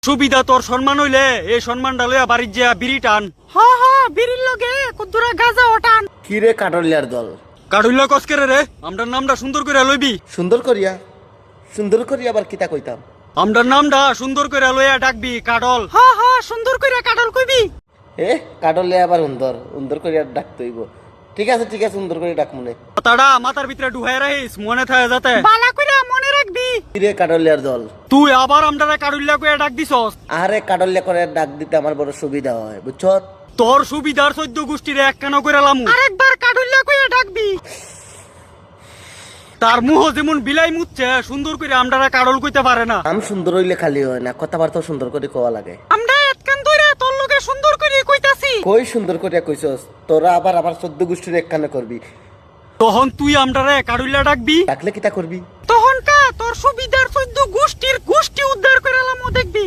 সুবিধা তোর সম্মান হইলে এই সম্মানটা লইয়া বাড়ির যা বিড়ি টান। হ হ বিড়ির লগে কুদ্দুরা গাজা ওটান। কি রে কাটলিয়ার দল, কাড়ুল্লা কসকেরে রে, আমরার নামটা সুন্দর করে লইবি। সুন্দর করিয়া আবার কিতা কইতাম? আমরার নামটা সুন্দর করে লইয়া ডাকবি কাডল। হ হ সুন্দর কইরা কাটল কইবি। এ কাটলে আবার সুন্দর করিয়া ডাকতে হইব। ঠিক আছে সুন্দর করে ডাক মনে। কথাটা মাথার ভিতরে ঢুকাই রাখিস, মনে থাকে যাতে। বালা কইরা মনে রাখবি। কি রে কাটলিয়ার দল, তুই আবার আমরারে কাড়ুল্লা কইয়া ডাক দিছস। আরে কাটলিয়া করে ডাক দিতে আমার বড় সুবিধা হয়, বুঝছ? তোর সুবিধার 14 গোষ্ঠীরে এক কানো করে লামু। আরেকবার কাটুল্লা কইরা ডাকবি। তার মুহ যেমন বিলাই মুচ্ছে, সুন্দর করে আমরারা কাড়ল কইতে পারে না। নাম সুন্দর হইলে খালি হয় না, কথাবার্তা সুন্দর করে কোয়া লাগে। আমরা এতকান ধরে তোর লগে সুন্দর করে কইতাছি। কই সুন্দর করিয়া কইছস? তোরা আবার 14 গোষ্ঠীর একখানে করবি। তখন তুই আমরারে কাড়ুল্লা ডাকবি। ডাকলে কিতা করবি? তখন কা তোর সুবিধার 14 গোষ্ঠীর গোষ্ঠী উদ্ধার করে লামু দেখবি।